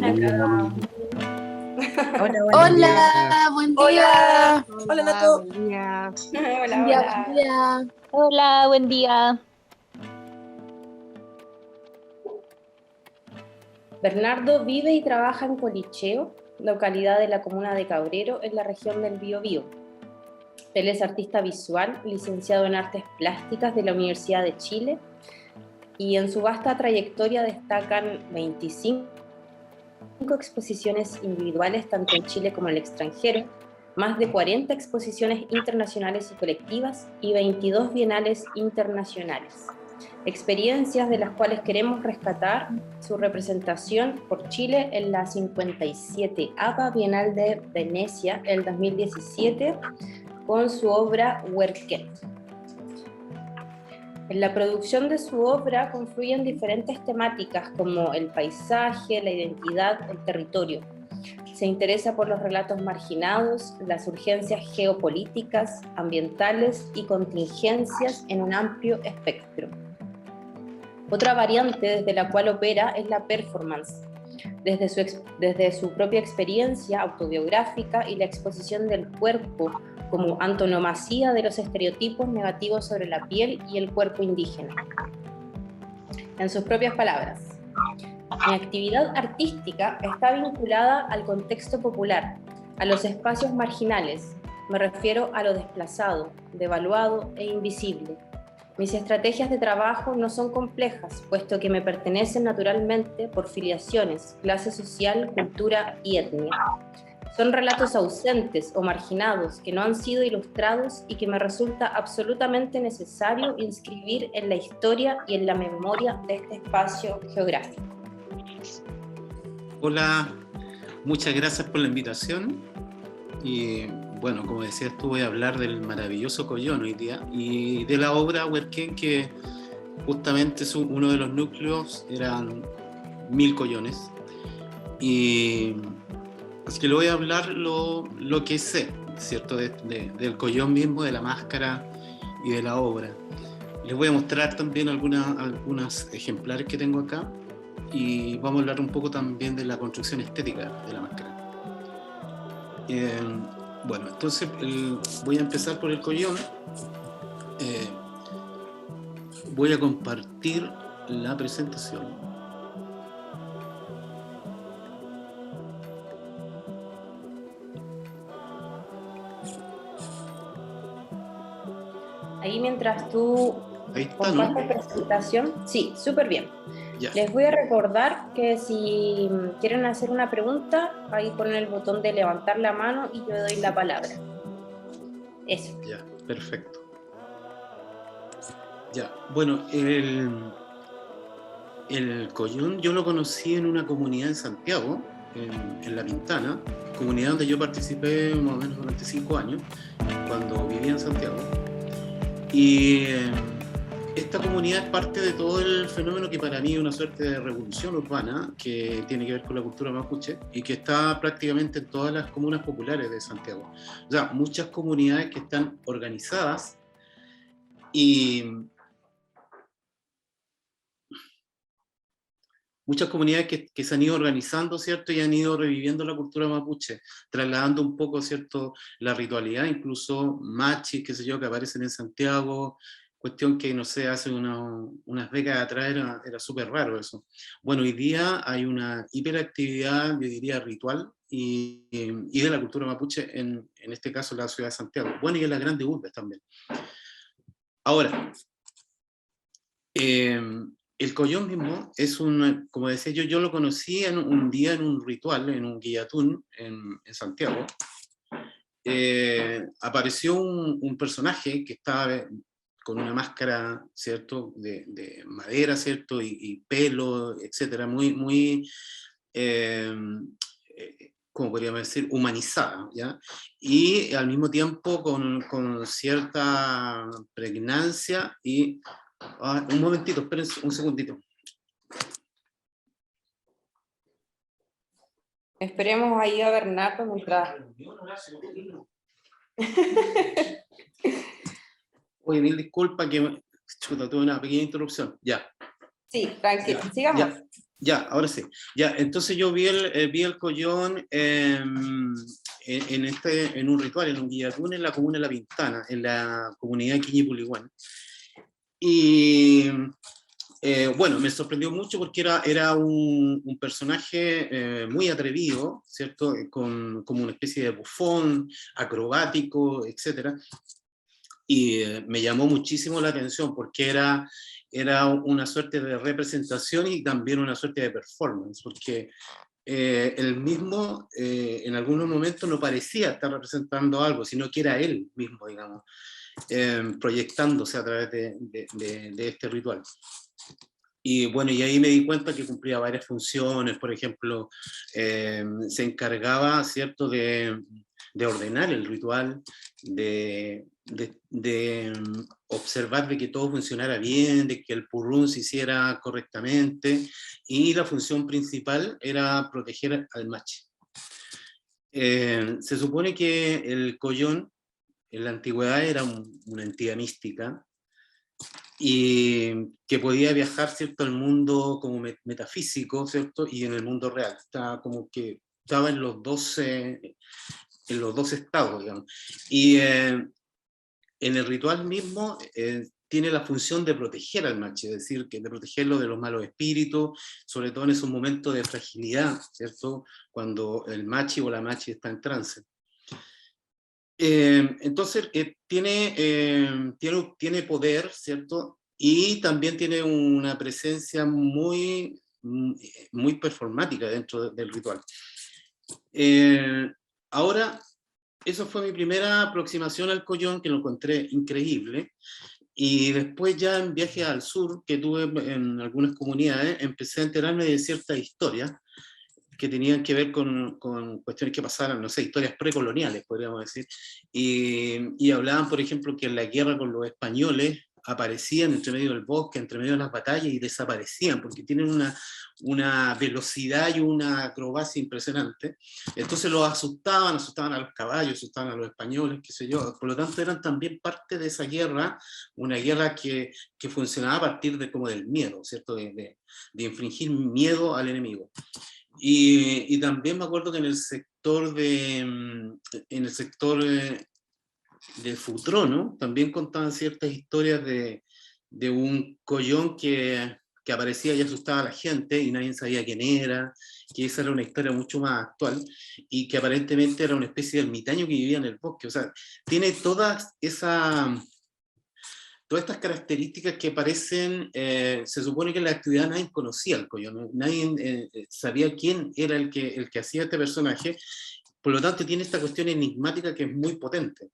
Hola, Cata. Hola, Hola, día. buen Hola. día. Hola, Nato. Buen día. Hola, Buen día, hola. buen día. Hola, buen día. Bernardo vive y trabaja en Colicheo, localidad de la comuna de Cabrero, en la región del Biobío. Él es artista visual, licenciado en Artes Plásticas de la Universidad de Chile, y en su vasta trayectoria destacan 25 exposiciones individuales tanto en Chile como en el extranjero, más de 40 exposiciones internacionales y colectivas y 22 bienales internacionales. Experiencias de las cuales queremos rescatar su representación por Chile en la 57ª Bienal de Venecia, el 2017, con su obra Werket. En la producción de su obra confluyen diferentes temáticas como el paisaje, la identidad, el territorio. Se interesa por los relatos marginados, las urgencias geopolíticas, ambientales y contingencias en un amplio espectro. Otra variante desde la cual opera es la performance, desde su propia experiencia autobiográfica y la exposición del cuerpo como antonomasia de los estereotipos negativos sobre la piel y el cuerpo indígena. En sus propias palabras, mi actividad artística está vinculada al contexto popular, a los espacios marginales, me refiero a lo desplazado, devaluado e invisible. Mis estrategias de trabajo no son complejas, puesto que me pertenecen naturalmente por filiaciones, clase social, cultura y etnia. Son relatos ausentes o marginados que no han sido ilustrados y que me resulta absolutamente necesario inscribir en la historia y en la memoria de este espacio geográfico. Hola, muchas gracias por la invitación. Y bueno, como decías tú, voy a hablar del maravilloso Collón hoy día y de la obra Werken, que justamente uno de los núcleos eran 1000 collones. Y así que le voy a hablar lo que sé, ¿cierto? Del Collón mismo, de la máscara y de la obra. Les voy a mostrar también algunos ejemplares que tengo acá y vamos a hablar un poco también de la construcción estética de la máscara. Bueno, entonces voy a empezar por el Collón. Voy a compartir la presentación. Ahí mientras tú Ahí está, compartes ¿no? presentación, sí, súper bien. Ya. Les voy a recordar que si quieren hacer una pregunta, ahí ponen el botón de levantar la mano y yo doy la palabra. Eso. Ya, perfecto. Ya, bueno, el Collón yo lo conocí en una comunidad en Santiago, en La Pintana, comunidad donde yo participé más o menos durante 5 años, cuando vivía en Santiago. Y esta comunidad es parte de todo el fenómeno que para mí es una suerte de revolución urbana que tiene que ver con la cultura mapuche y que está prácticamente en todas las comunas populares de Santiago. O sea, muchas comunidades que están organizadas y muchas comunidades que se han ido organizando, ¿cierto? Y han ido reviviendo la cultura mapuche, trasladando un poco, ¿cierto? La ritualidad, incluso machis, qué sé yo, que aparecen en Santiago, cuestión que, no sé, hace unas décadas atrás era súper raro eso. Bueno, hoy día hay una hiperactividad, yo diría, ritual, y de la cultura mapuche, en este caso la ciudad de Santiago. Bueno, y en las grandes urbes también. Ahora, el Collón mismo es como decía yo lo conocí un día en un ritual, en un guillatún en Santiago. Apareció un personaje que estaba con una máscara, ¿cierto? De madera, ¿cierto? Y pelo, etcétera, muy ¿cómo podríamos decir? Humanizada, ¿ya? Y al mismo tiempo con cierta pregnancia y... un momentito, esperen un segundito. Esperemos ahí a Bernardo mientras... Oye, mil disculpas que chuta, tuve una pequeña interrupción. Ya. Sí, tranquilo, Ya, sigamos. ya. Ya, ahora sí. Ya, entonces yo vi el collón en un ritual, en un guillatún en la comuna de La Pintana, en la comunidad de Quiñipuligüán. Y bueno, me sorprendió mucho porque era un personaje muy atrevido, ¿cierto? Como una especie de bufón, acrobático, etcétera. Y me llamó muchísimo la atención porque era una suerte de representación y también una suerte de performance, porque él mismo en algunos momentos no parecía estar representando algo, sino que era él mismo, digamos, proyectándose a través de este ritual. Y bueno, y ahí me di cuenta que cumplía varias funciones, por ejemplo, se encargaba, ¿cierto?, de ordenar el ritual, de observar de que todo funcionara bien, de que el purrún se hiciera correctamente, y la función principal era proteger al machi. Se supone que el collón en la antigüedad era una entidad mística, y que podía viajar, ¿cierto?, al mundo como metafísico, ¿cierto?, y en el mundo real. Estaba en los dos estados, digamos. Y en el ritual mismo tiene la función de proteger al machi, es decir, de protegerlo de los malos espíritus, sobre todo en esos momentos de fragilidad, ¿cierto?, cuando el machi o la machi está en trance. Entonces, tiene poder, ¿cierto? Y también tiene una presencia muy performática dentro del ritual. Ahora, eso fue mi primera aproximación al collón, que lo encontré increíble. Y después ya en viajes al sur, que tuve en algunas comunidades, empecé a enterarme de ciertas historias que tenían que ver con cuestiones que pasaron, no sé, historias precoloniales, podríamos decir, y hablaban, por ejemplo, que en la guerra con los españoles aparecían entre medio del bosque, entre medio de las batallas, y desaparecían, porque tienen una velocidad y una acrobacia impresionante. Entonces los asustaban a los caballos, asustaban a los españoles, qué sé yo. Por lo tanto, eran también parte de esa guerra, una guerra que funcionaba a partir como del miedo, ¿cierto? De infligir miedo al enemigo. Y también me acuerdo que en el sector de Futrono también contaban ciertas historias de un collón que aparecía y asustaba a la gente y nadie sabía quién era, que esa era una historia mucho más actual y que aparentemente era una especie de ermitaño que vivía en el bosque. O sea, tiene todas estas características que parecen, se supone que en la actividad nadie conocía al collón, nadie sabía quién era el que hacía este personaje, por lo tanto tiene esta cuestión enigmática que es muy potente.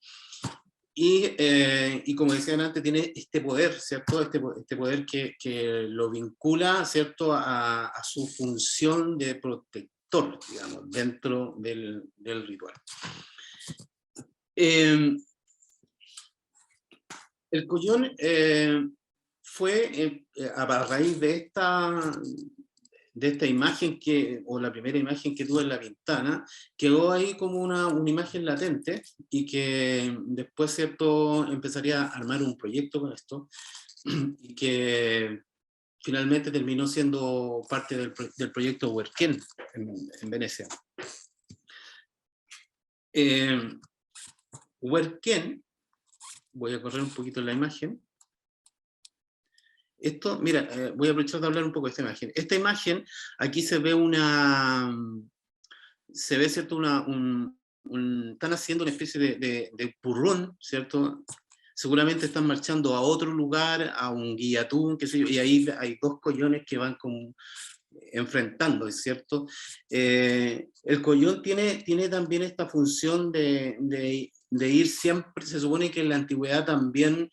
Y como decían antes, tiene este poder, ¿cierto? Este poder que lo vincula, ¿cierto?, a su función de protector, digamos, dentro del ritual. El collón fue a raíz de esta imagen o la primera imagen que tuve en La Pintana, quedó ahí como una imagen latente y que después, ¿cierto?, empezaría a armar un proyecto con esto y que finalmente terminó siendo parte del proyecto Huerquén en Venecia. Huerquén, voy a correr un poquito la imagen. Esto, mira, voy a aprovechar de hablar un poco de esta imagen. Esta imagen, aquí se ve ¿cierto? Están haciendo una especie de purrún, ¿cierto? Seguramente están marchando a otro lugar, a un guillatún, qué sé yo, y ahí hay dos collones que van como enfrentando, ¿cierto? El collón tiene también esta función de ir siempre, se supone que en la antigüedad también,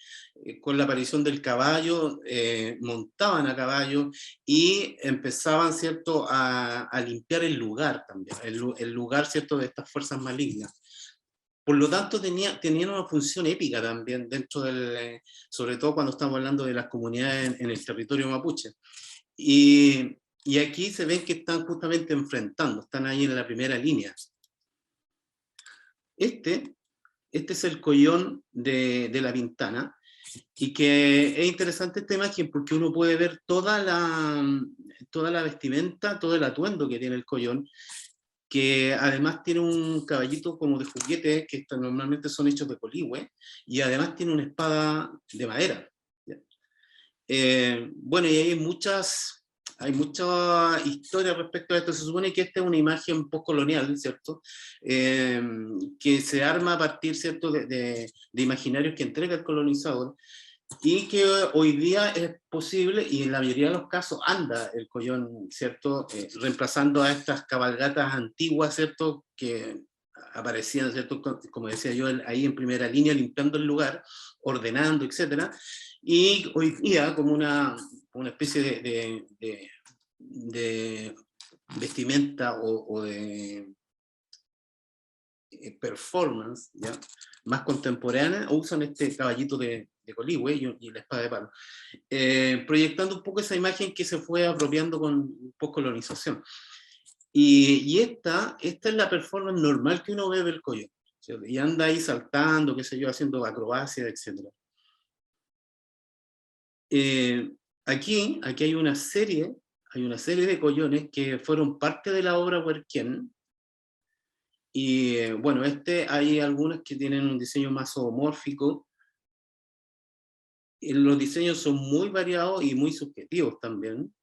con la aparición del caballo, montaban a caballo y empezaban, ¿cierto?, a limpiar el lugar también, el lugar, ¿cierto?, de estas fuerzas malignas. Por lo tanto, tenían una función épica también dentro sobre todo cuando estamos hablando de las comunidades en el territorio mapuche. Y aquí se ven que están justamente enfrentando, están ahí en la primera línea. Este es el collón de La Pintana, Y que es interesante esta imagen porque uno puede ver toda la vestimenta, todo el atuendo que tiene el collón, que además tiene un caballito como de juguete, que normalmente son hechos de coligüe, y además tiene una espada de madera. Bueno, y hay mucha historia respecto a esto. Se supone que esta es una imagen postcolonial, ¿cierto? Que se arma a partir, ¿cierto?, de imaginarios que entrega el colonizador, y que hoy día es posible, y en la mayoría de los casos anda el collón, ¿cierto?, reemplazando a estas cabalgatas antiguas, ¿cierto?, que aparecían, ¿cierto?, como decía yo, ahí en primera línea, limpiando el lugar, ordenando, etcétera. Y hoy día, como una especie de vestimenta o de performance, ¿ya?, más contemporánea, usan este caballito de coligüe y la espada de palo, proyectando un poco esa imagen que se fue apropiando con postcolonización. Y esta es la performance normal que uno ve del collón, ¿cierto? Y anda ahí saltando, qué sé yo, haciendo acrobacia, etc. Aquí hay una serie de collones que fueron parte de la obra Huerquén. Y bueno, hay algunos que tienen un diseño más zoomórfico. Los diseños son muy variados y muy subjetivos también.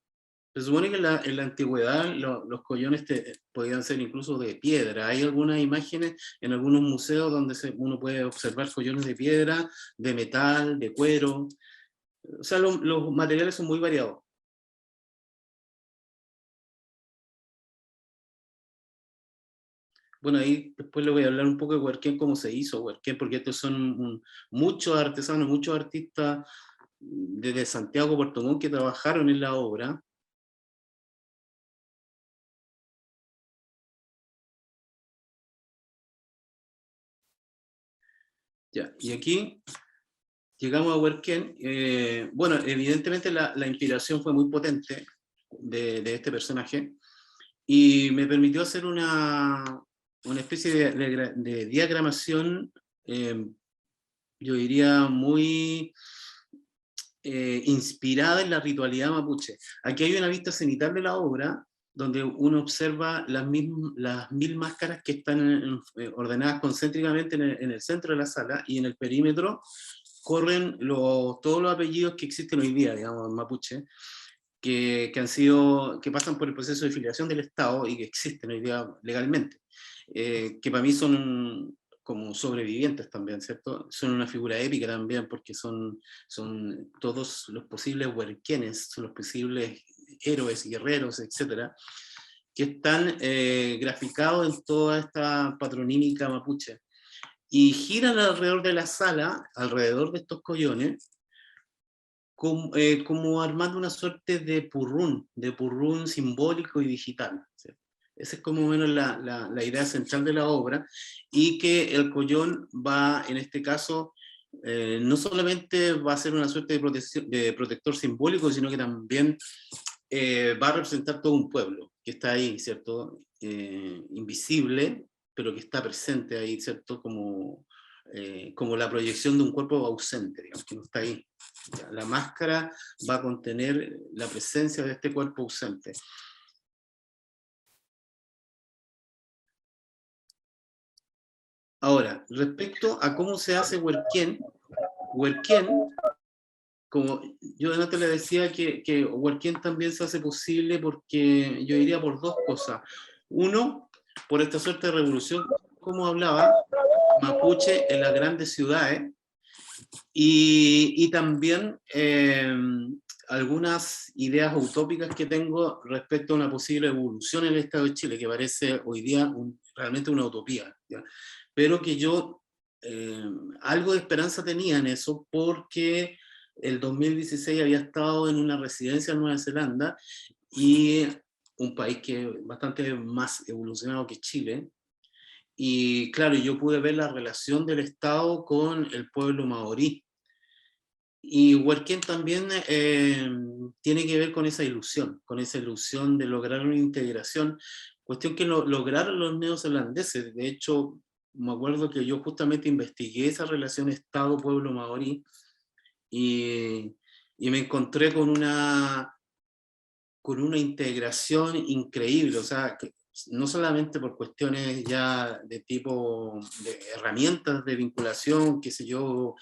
Se supone que en la antigüedad los collones podían ser incluso de piedra. Hay algunas imágenes en algunos museos donde uno puede observar collones de piedra, de metal, de cuero. O sea, los materiales son muy variados. Bueno, ahí después le voy a hablar un poco de Huerquén, cómo se hizo Huerquén, porque estos son muchos artesanos, muchos artistas desde Santiago, Puerto Montt, que trabajaron en la obra. Ya, y aquí llegamos a Huerquén. Bueno, evidentemente la inspiración fue muy potente de este personaje, y me permitió hacer una especie de diagramación, yo diría muy inspirada en la ritualidad mapuche. Aquí hay una vista cenital de la obra, donde uno observa las 1000 máscaras que están ordenadas concéntricamente en el centro de la sala, y en el perímetro corren todos los apellidos que existen hoy día, digamos, en mapuche, que pasan por el proceso de filiación del Estado y que existen hoy día legalmente, que para mí son como sobrevivientes también, ¿cierto? Son una figura épica también, porque son todos los posibles huerquenes, son los posibles héroes, guerreros, etcétera, que están graficados en toda esta patronímica mapuche, y giran alrededor de la sala, alrededor de estos collones, como armando una suerte de purrún simbólico y digital, ¿sí? Esa es como menos la idea central de la obra, y que el collón va, en este caso, no solamente va a ser una suerte de protector simbólico, sino que también va a representar todo un pueblo que está ahí, ¿cierto? Invisible, pero que está presente ahí, ¿cierto? Como la proyección de un cuerpo ausente, digamos, que no está ahí. La máscara va a contener la presencia de este cuerpo ausente. Ahora, respecto a cómo se hace Huerquén, como yo antes le decía que Huerquén también se hace posible porque yo diría por dos cosas. Uno, por esta suerte de revolución, como hablaba, mapuche en las grandes ciudades, y también algunas ideas utópicas que tengo respecto a una posible evolución en el Estado de Chile, que parece hoy día realmente una utopía, ¿ya? Pero que yo algo de esperanza tenía en eso, porque el 2016 había estado en una residencia en Nueva Zelanda, y un país que es bastante más evolucionado que Chile, y claro, yo pude ver la relación del Estado con el pueblo maorí. Y Huerquén también tiene que ver con esa ilusión de lograr una integración, cuestión que lograron los neozelandeses. De hecho, me acuerdo que yo justamente investigué esa relación Estado-pueblo maorí, y me encontré con una integración increíble, o sea, que no solamente por cuestiones ya de tipo de herramientas de vinculación, qué sé yo,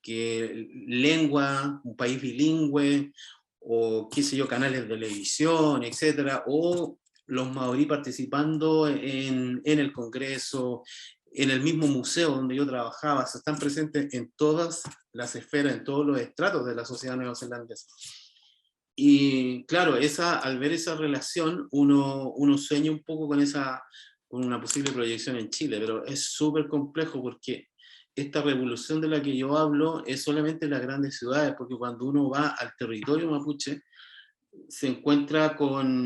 que lengua, un país bilingüe, o qué sé yo, canales de televisión, etcétera, o los maorí participando en el Congreso, en el mismo museo donde yo trabajaba, se están presentes en todas las esferas, en todos los estratos de la sociedad neozelandesa. Y claro, al ver esa relación, uno sueña un poco con una posible proyección en Chile, pero es súper complejo porque esta revolución de la que yo hablo es solamente en las grandes ciudades, porque cuando uno va al territorio mapuche, se encuentra con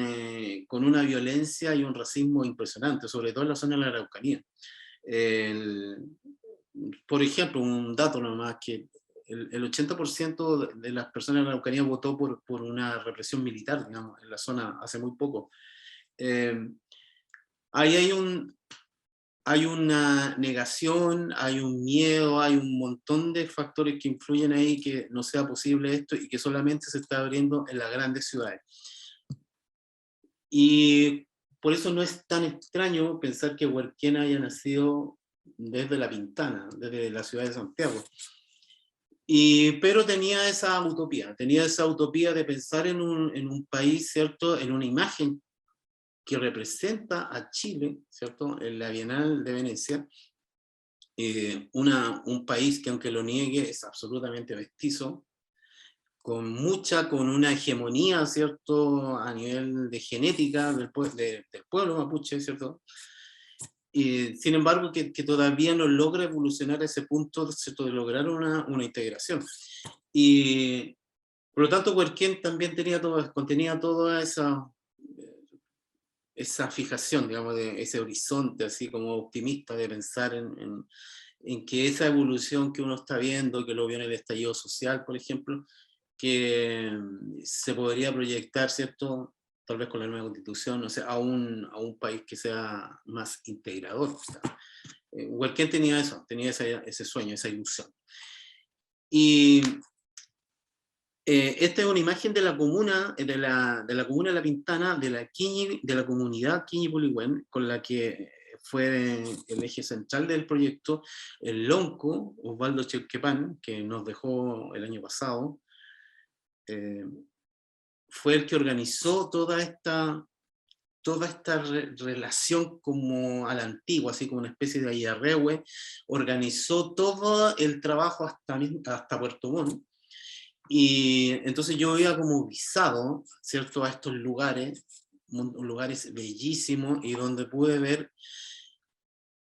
una violencia y un racismo impresionante, sobre todo en la zona de la Araucanía. El, por ejemplo, un dato nomás, que el 80% de las personas en la Araucanía votó por una represión militar, digamos, en la zona hace muy poco. Ahí hay una negación, hay un miedo, hay un montón de factores que influyen ahí que no sea posible esto y que solamente se está abriendo en las grandes ciudades. Y por eso no es tan extraño pensar que Huerquén haya nacido desde La Pintana, desde la ciudad de Santiago. Pero tenía esa utopía de pensar en un país, ¿cierto? En una imagen que representa a Chile, ¿cierto? En la Bienal de Venecia, un país que aunque lo niegue es absolutamente mestizo, con una hegemonía, ¿cierto? A nivel de genética del pueblo mapuche, ¿cierto? Sin embargo, que todavía no logra evolucionar a ese punto, ¿cierto? De lograr una integración. Y por lo tanto, Huerquén también contenía toda esa fijación, digamos, de ese horizonte así como optimista de pensar en que esa evolución que uno está viendo, que lo vio en el estallido social, por ejemplo, que se podría proyectar, ¿cierto? Tal vez con la nueva constitución, no sé, a un país que sea más integrador. O sea, Huerquén tenía ese sueño, esa ilusión. Y esta es una imagen de la comuna de La Pintana, de la comunidad Quiñi-Puligüén, con la que fue el eje central del proyecto, el lonco Osvaldo Cheuquepán, que nos dejó el año pasado, fue el que organizó toda esta relación como a la antigua, así como una especie de ayarrehue, organizó todo el trabajo hasta Puerto Montt. Y entonces yo iba como visado, ¿cierto?, a estos lugares bellísimos, y donde pude ver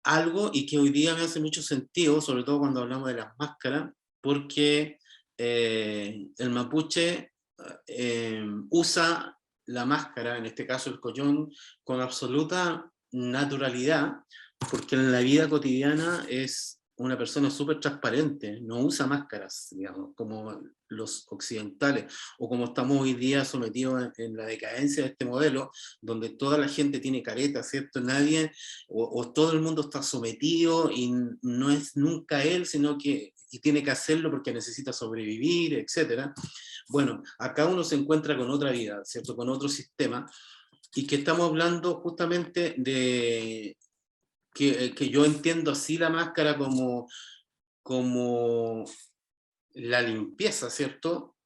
algo y que hoy día me hace mucho sentido, sobre todo cuando hablamos de las máscaras, porque el mapuche usa la máscara, en este caso el collón, con absoluta naturalidad, porque en la vida cotidiana es una persona súper transparente, no usa máscaras, digamos, como los occidentales, o como estamos hoy día sometidos en la decadencia de este modelo, donde toda la gente tiene careta, ¿cierto? Nadie, o todo el mundo está sometido y no es nunca él, sino que y tiene que hacerlo porque necesita sobrevivir, etc. Bueno, acá uno se encuentra con otra vida, ¿cierto? Con otro sistema, y que estamos hablando justamente de que yo entiendo así la máscara como la limpieza, ¿cierto?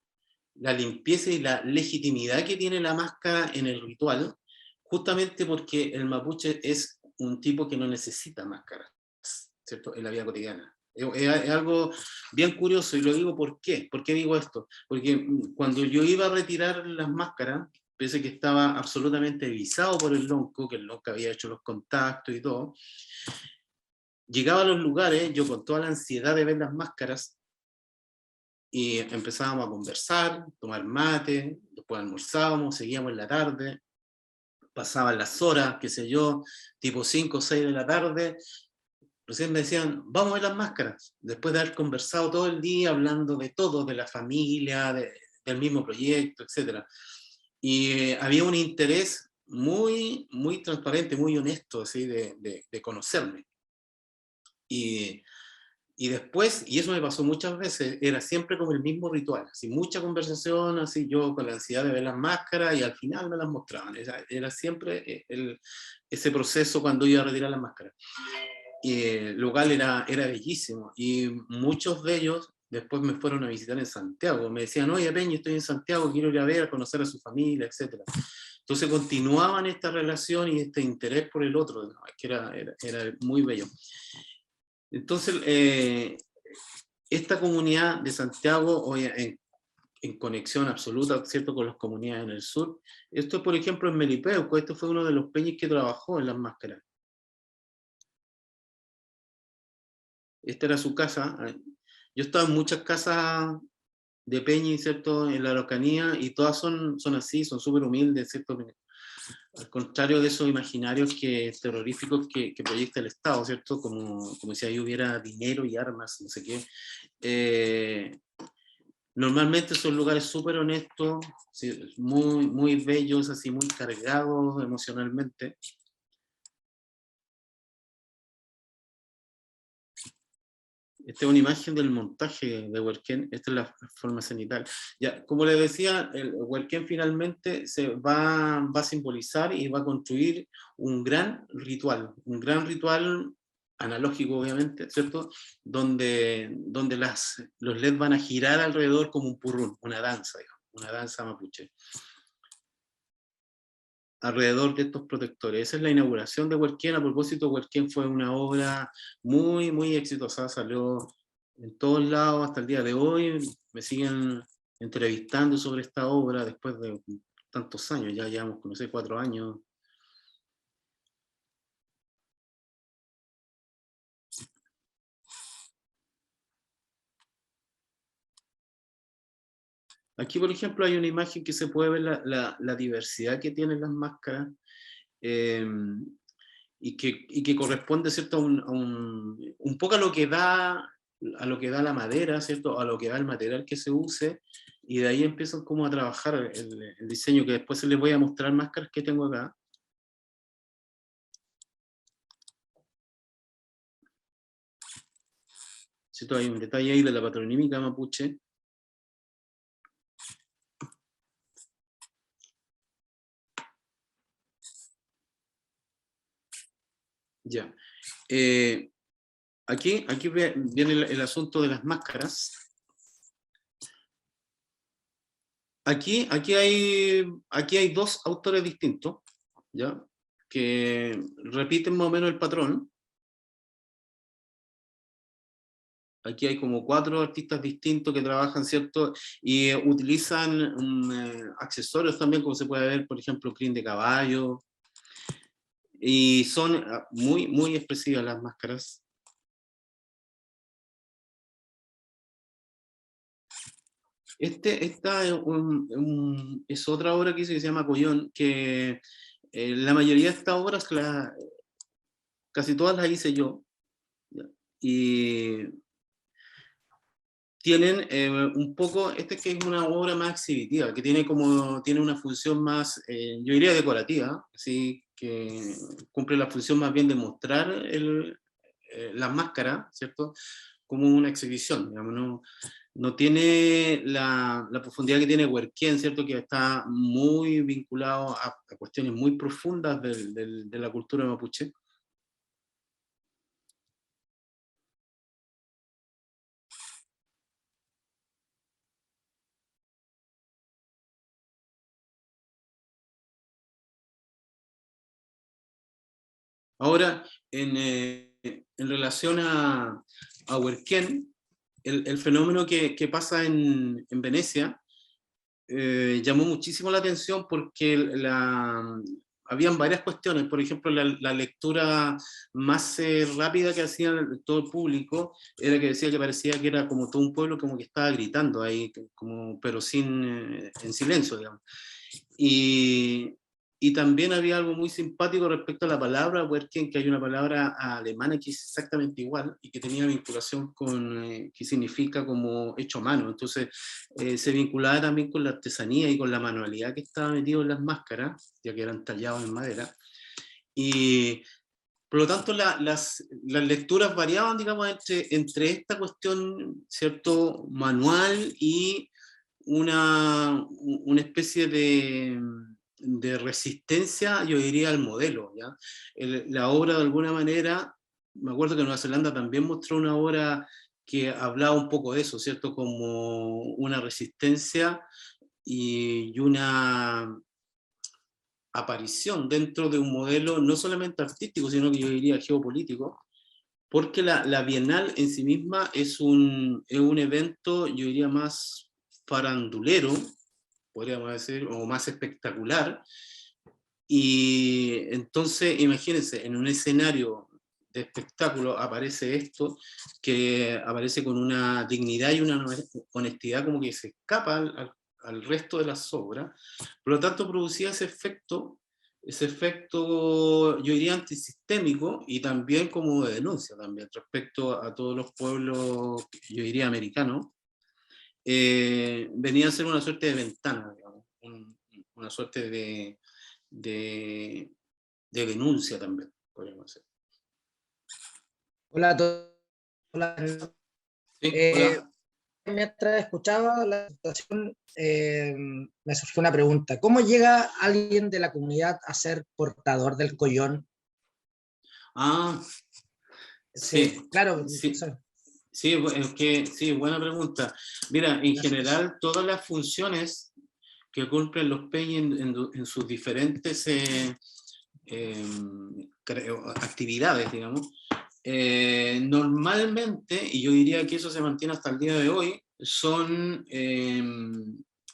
La limpieza y la legitimidad que tiene la máscara en el ritual, justamente porque el mapuche es un tipo que no necesita máscaras, ¿cierto? En la vida cotidiana. Es algo bien curioso, y lo digo ¿por qué? ¿Por qué digo esto? Porque cuando yo iba a retirar las máscaras, pese que estaba absolutamente visado por el lonco, que el lonco había hecho los contactos y todo, llegaba a los lugares, yo con toda la ansiedad de ver las máscaras, y empezábamos a conversar, tomar mate, después almorzábamos, seguíamos en la tarde, pasaban las horas, qué sé yo, tipo 5 o 6 de la tarde, recién me decían, vamos a ver las máscaras, después de haber conversado todo el día, hablando de todo, de la familia, del mismo proyecto, etc. Y había un interés muy, muy transparente, muy honesto, así, de conocerme. Y y después, y eso me pasó muchas veces, era siempre como el mismo ritual, así mucha conversación, así yo con la ansiedad de ver las máscaras y al final me las mostraban. Era siempre ese proceso cuando iba a retirar las máscaras. Y el local era bellísimo y muchos de ellos después me fueron a visitar en Santiago. Me decían, oye Peña, estoy en Santiago, quiero ir a ver, a conocer a su familia, etc. Entonces continuaban esta relación y este interés por el otro, ¿no? Que era muy bello. Entonces, esta comunidad de Santiago, hoy en conexión absoluta, ¿cierto?, con las comunidades en el sur. Esto, por ejemplo, en Melipeuco, esto fue uno de los peñis que trabajó en las máscaras. Esta era su casa. Yo estaba en muchas casas de peñi, ¿cierto?, en la Araucanía, y todas son así, son súper humildes, ¿cierto?, al contrario de esos imaginarios terroríficos que proyecta el Estado, ¿cierto?, como si ahí hubiera dinero y armas, no sé qué. Normalmente son lugares súper honestos, ¿sí?, muy, muy bellos, así muy cargados emocionalmente. Esta es una imagen del montaje de Huerquén, esta es la forma cenital. Ya, como les decía, el Huerquén finalmente se va a simbolizar y va a construir un gran ritual analógico obviamente, ¿cierto? Donde los LED van a girar alrededor como un purrún, una danza, digamos, una danza mapuche, alrededor de estos protectores. Esa es la inauguración de Huerquén. A propósito, Huerquén fue una obra muy, muy exitosa, salió en todos lados hasta el día de hoy. Me siguen entrevistando sobre esta obra después de tantos años, ya llevamos, no sé, 4 años. Aquí, por ejemplo, hay una imagen que se puede ver la diversidad que tienen las máscaras, y que corresponde, ¿cierto?, un poco a lo que da la madera, ¿cierto?, a lo que da el material que se use, y de ahí empiezan como a trabajar el diseño, que después les voy a mostrar máscaras que tengo acá. ¿Cierto? Hay un detalle ahí de la patronímica mapuche. Ya. Aquí viene el asunto de las máscaras. Aquí hay 2 autores distintos, ¿ya?, que repiten más o menos el patrón. Aquí hay como 4 artistas distintos que trabajan, ¿cierto? Y utilizan accesorios también, como se puede ver, por ejemplo, crin de caballo. Y son muy, muy expresivas las máscaras. Esta es otra obra que hice que se llama Collón, que la mayoría de estas obras, casi todas las hice yo. ¿Ya? Y tienen un poco, que es una obra más exhibitiva, que tiene una función más, yo diría decorativa, así que cumple la función más bien de mostrar las máscaras, ¿cierto?, como una exhibición, digamos, no tiene la profundidad que tiene Huerquén, ¿cierto?, que está muy vinculado a cuestiones muy profundas de la cultura mapuche. Ahora, en relación a Huerquén, el fenómeno que pasa en Venecia llamó muchísimo la atención porque habían varias cuestiones. Por ejemplo, la lectura más rápida que hacía todo el público era que decía que parecía que era como todo un pueblo como que estaba gritando ahí, pero en silencio, digamos. Y también había algo muy simpático respecto a la palabra Werken, que hay una palabra alemana que es exactamente igual y que tenía vinculación que significa como hecho a mano. Entonces se vinculaba también con la artesanía y con la manualidad que estaba metido en las máscaras, ya que eran tallados en madera. Y Por lo tanto, las lecturas variaban, digamos, entre esta cuestión, ¿cierto?, manual y una especie de resistencia, yo diría, al modelo, ¿ya? La obra, de alguna manera, me acuerdo que Nueva Zelanda también mostró una obra que hablaba un poco de eso, ¿cierto?, como una resistencia y una aparición dentro de un modelo no solamente artístico, sino que yo diría geopolítico, porque la Bienal en sí misma es un evento, yo diría, más farandulero, podríamos decir, o más espectacular, y entonces imagínense, en un escenario de espectáculo aparece esto, que aparece con una dignidad y una honestidad como que se escapa al resto de las obras, por lo tanto producía ese efecto, yo diría, antisistémico y también como de denuncia también respecto a todos los pueblos, yo diría, americanos. Venía a ser una suerte de ventana, digamos, una suerte de denuncia también, podríamos decir. Hola a todos. Hola. Sí, hola. Mientras escuchaba la situación, me surgió una pregunta. ¿Cómo llega alguien de la comunidad a ser portador del collón? Ah, Sí, sí, claro. sí. Sí. Sí, es que, sí, buena pregunta. Mira, en general, todas las funciones que cumplen los PEI en sus diferentes actividades, digamos, normalmente, y yo diría que eso se mantiene hasta el día de hoy, son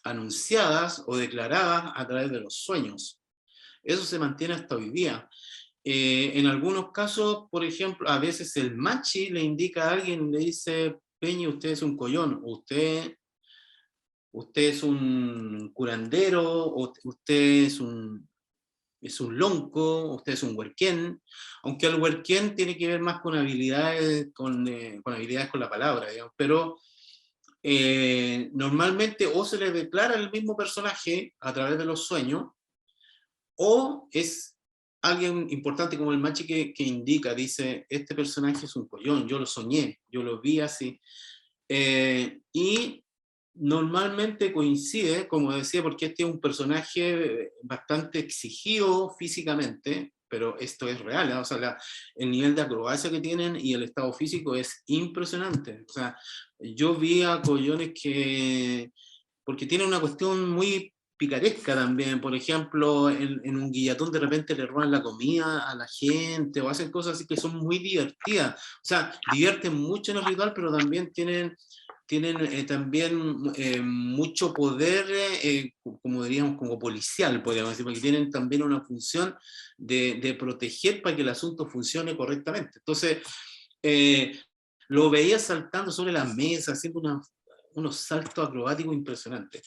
anunciadas o declaradas a través de los sueños. Eso se mantiene hasta hoy día. En algunos casos, por ejemplo, a veces el machi le indica a alguien, le dice: Peña, usted es un collón, usted es un curandero, o usted es un lonco, usted es un huerquén, aunque el huerquén tiene que ver más con habilidades con habilidades con la palabra, digamos, pero normalmente o se le declara el mismo personaje a través de los sueños, o es alguien importante como el machi que indica, dice: este personaje es un collón, yo lo soñé, yo lo vi así. Y normalmente coincide, como decía, porque este es un personaje bastante exigido físicamente, pero esto es real, ¿eh? O sea, el nivel de acrobacia que tienen y el estado físico es impresionante. O sea, yo vi a collones porque tienen una cuestión muy picaresca también, por ejemplo, en un guillatón de repente le roban la comida a la gente, o hacen cosas así que son muy divertidas, o sea, divierten mucho en el ritual, pero también tienen mucho poder, como diríamos, como policial, podríamos decir, porque tienen también una función de proteger para que el asunto funcione correctamente. Entonces, lo veía saltando sobre las mesas, haciendo unos saltos acrobáticos impresionantes.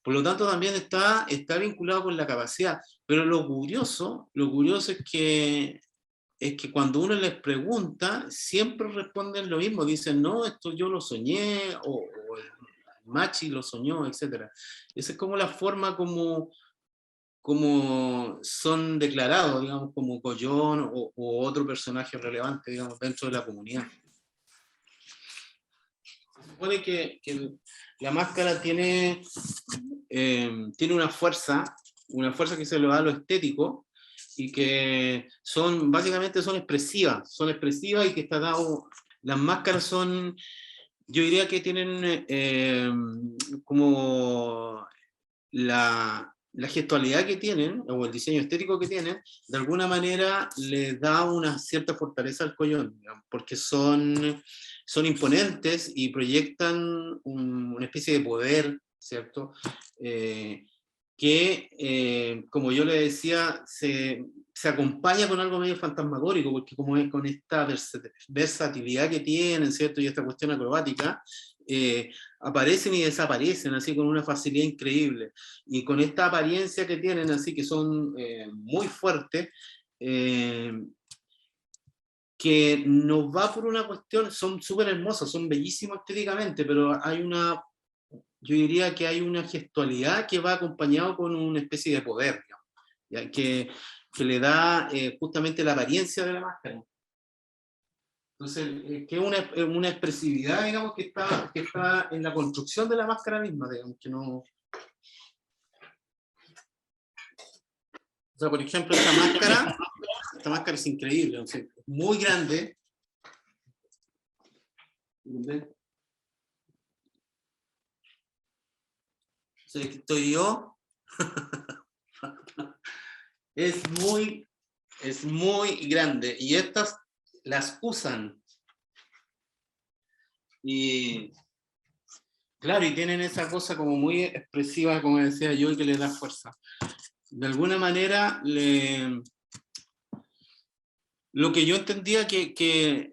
Por lo tanto, también está vinculado con la capacidad. Pero lo curioso es que cuando uno les pregunta, siempre responden lo mismo. Dicen: no, esto yo lo soñé, o el machi lo soñó, etc. Esa es como la forma como son declarados, digamos, como collón o otro personaje relevante, digamos, dentro de la comunidad. Se supone que la máscara tiene una fuerza que se le da a lo estético, y que básicamente son expresivas y que está dado, las máscaras son, yo diría que tienen como la gestualidad que tienen, o el diseño estético que tienen, de alguna manera les da una cierta fortaleza al collón, digamos, porque son imponentes y proyectan una especie de poder, ¿cierto? Que, como yo le decía, se acompaña con algo medio fantasmagórico, porque como es con esta versatilidad que tienen, ¿cierto? Y esta cuestión acrobática, aparecen y desaparecen así con una facilidad increíble, y con esta apariencia que tienen, así que son muy fuertes, que nos va por una cuestión, son súper hermosos, son bellísimos estéticamente, pero yo diría que hay una gestualidad que va acompañado con una especie de poder, digamos, ¿ya? que le da justamente la apariencia de la máscara. Entonces, que es una expresividad, digamos, que está en la construcción de la máscara misma, digamos, que no... O sea, por ejemplo, esta máscara es increíble, o sea, es muy grande. ¿Ven? O sea, aquí estoy yo. Es muy grande, y estas las usan. Y claro, y tienen esa cosa como muy expresiva, como decía yo, y que le da fuerza. De alguna manera, lo que yo entendía que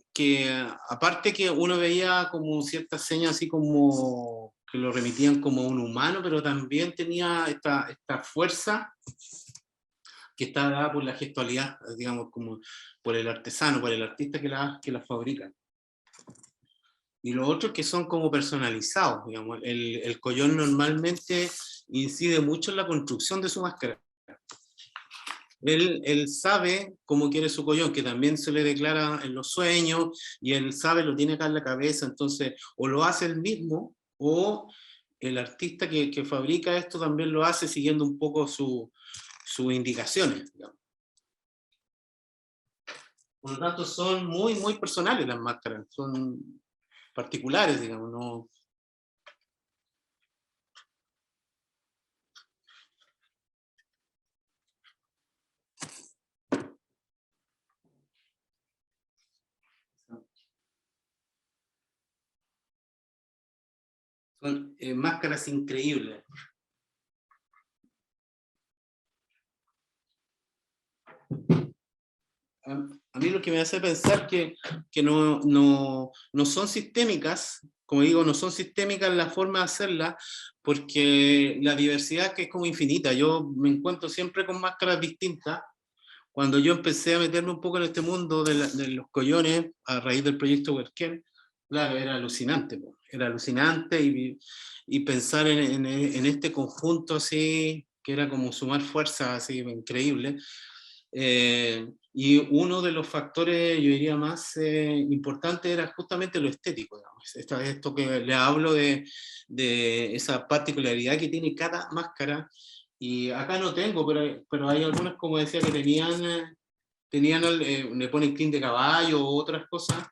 aparte que uno veía como ciertas señas así como que lo remitían como un humano, pero también tenía esta fuerza que está dada por la gestualidad, digamos, como por el artesano, por el artista que la fabrica. Y los otros que son como personalizados, digamos. El collón normalmente incide mucho en la construcción de su máscara. Él sabe cómo quiere su collón, que también se le declara en los sueños, y él sabe, lo tiene acá en la cabeza, entonces o lo hace él mismo, o el artista que fabrica esto también lo hace siguiendo un poco sus indicaciones, digamos. Por lo tanto, son muy personales las máscaras, son particulares, digamos, no... Son máscaras increíbles. A mí lo que me hace pensar que no son sistémicas, como digo, no son sistémicas la forma de hacerlas, porque la diversidad que es como infinita. Yo me encuentro siempre con máscaras distintas. Cuando yo empecé a meterme un poco en este mundo de los collones, a raíz del proyecto Werken, claro, era alucinante. Era alucinante, y pensar en este conjunto así, que era como sumar fuerza así increíble. Y uno de los factores, yo diría, más importantes era justamente lo estético, digamos. Esto que le hablo de esa particularidad que tiene cada máscara, y acá no tengo, pero hay algunas, como decía, que le ponen crin de caballo o otras cosas.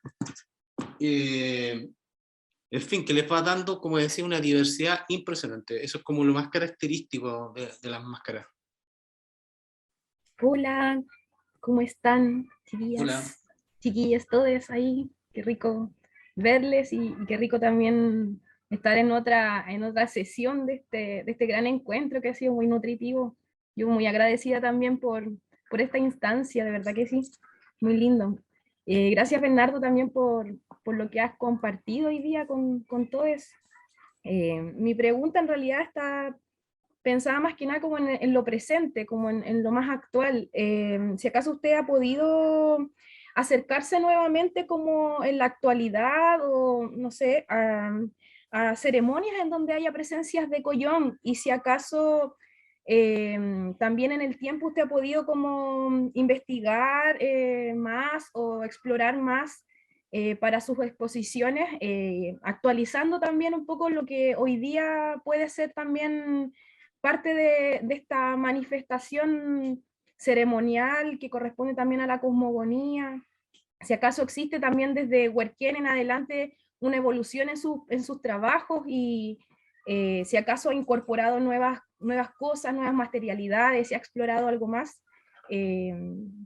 En fin, que les va dando, como decía, una diversidad impresionante. Eso es como lo más característico de las máscaras. Hola, ¿cómo están, chiquillas? Hola. Chiquillas, todos ahí. Qué rico verles y qué rico también estar en otra sesión de este gran encuentro que ha sido muy nutritivo. Yo muy agradecida también por esta instancia, de verdad que sí, muy lindo. Gracias, Bernardo, también por lo que has compartido hoy día con todos. Mi pregunta en realidad está pensaba más que nada como en lo presente, como en lo más actual. Si acaso usted ha podido acercarse nuevamente como en la actualidad o no sé, a ceremonias en donde haya presencias de collón, y si acaso también en el tiempo usted ha podido como investigar más o explorar más para sus exposiciones, actualizando también un poco lo que hoy día puede ser también parte de esta manifestación ceremonial que corresponde también a la cosmogonía. Si acaso existe también desde Werken en adelante una evolución en sus trabajos, y si acaso ha incorporado nuevas cosas, nuevas materialidades, si ha explorado algo más.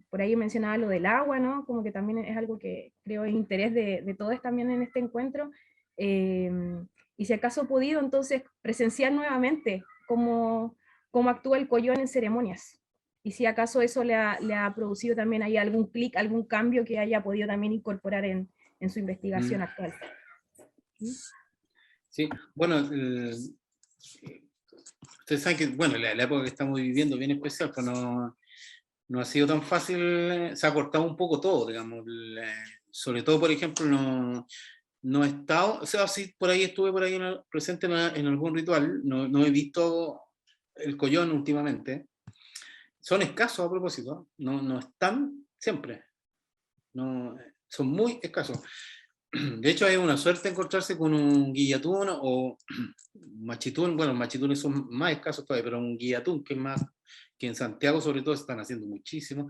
Por ahí mencionaba lo del agua, ¿no? Como que también es algo que creo es interés de todos también en este encuentro. Y si acaso ha podido entonces presenciar nuevamente cómo actúa el collón en ceremonias. Y si acaso eso le ha producido también ahí algún clic, algún cambio que haya podido también incorporar en su investigación actual. Sí, bueno, ustedes saben que, bueno, la época que estamos viviendo es bien especial, pues no ha sido tan fácil, se ha cortado un poco todo, digamos. Sobre todo, por ejemplo, no he estado, o sea, sí, por ahí estuve presente en algún ritual, no he visto el collón últimamente. son escasos a propósito, no están siempre, no, son muy escasos. De hecho, hay una suerte encontrarse con un guillatún o machitún. Bueno, los machitunes son más escasos todavía, pero un guillatún, que es más, que en Santiago sobre todo están haciendo muchísimo.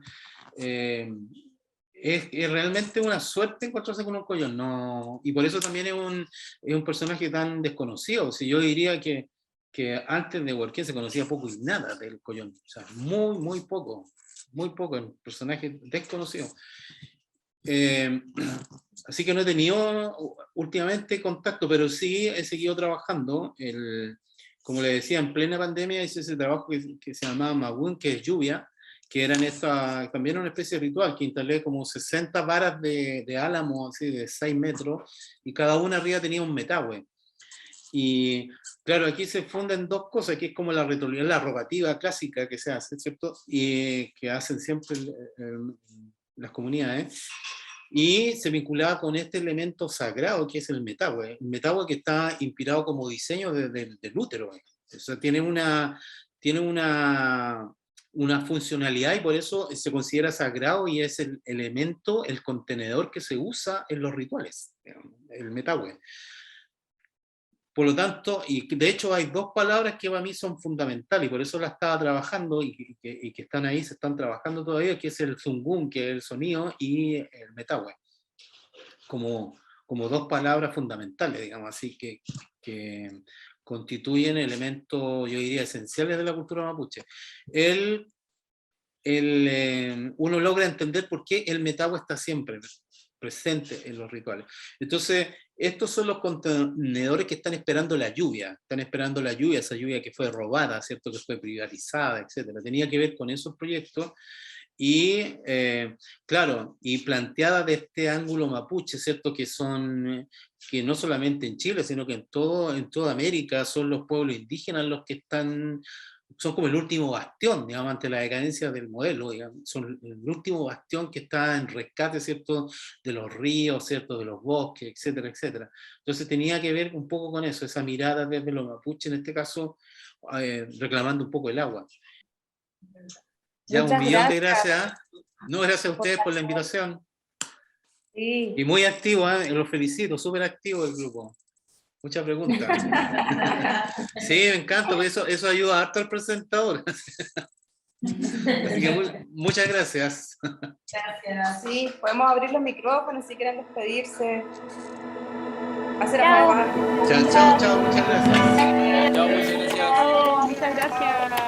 Es realmente una suerte encontrarse con un collón, no, y por eso también es un personaje tan desconocido. Si yo diría que antes de Huarquén se conocía poco y nada del collón, o sea, muy poco, un personaje desconocido. Así que no he tenido últimamente contacto, pero sí he seguido trabajando. Como le decía, en plena pandemia hice ese trabajo que se llamaba Magún, que es lluvia, que eran también una especie de ritual, que instalé como 60 varas de álamo, así de 6 metros, y cada una arriba tenía un metahue. Y claro, aquí se funden dos cosas, que es como la ritualidad, la rogativa clásica que se hace, ¿cierto? Y que hacen siempre las comunidades, y se vinculaba con este elemento sagrado que es el metahue que está inspirado como diseño del útero. O sea, tiene una funcionalidad y por eso se considera sagrado y es el elemento, el contenedor que se usa en los rituales, el metahue. Por lo tanto, y de hecho hay dos palabras que para mí son fundamentales, y por eso las estaba trabajando y que están ahí, se están trabajando todavía, que es el zungun, que es el sonido, y el metahue, como dos palabras fundamentales, digamos así, que constituyen elementos, yo diría, esenciales de la cultura mapuche. Uno logra entender por qué el metahue está siempre presente en los rituales. Entonces, estos son los contenedores que están esperando la lluvia, esa lluvia que fue robada, ¿cierto? Que fue privatizada, etcétera. Tenía que ver con esos proyectos y, claro, y planteada de este ángulo mapuche, ¿cierto? Que no solamente en Chile, sino que en toda América son los pueblos indígenas los que son como el último bastión, digamos, ante la decadencia del modelo, digamos, son el último bastión que está en rescate, ¿cierto?, de los ríos, ¿cierto?, de los bosques, etcétera, etcétera. Entonces tenía que ver un poco con eso, esa mirada desde los mapuches, en este caso, reclamando un poco el agua. Ya, Muchas un millón de gracias. gracias. No, gracias a ustedes por la invitación. Sí. Y muy activo, los felicito, súper activo el grupo. Muchas preguntas. Sí, me encanta, porque eso ayuda harto al presentador. Así que muchas gracias. Gracias. Sí, podemos abrir los micrófonos si quieren despedirse. Hacer Chao. Chao, muchas gracias. Chao, muchas gracias. Muchas gracias.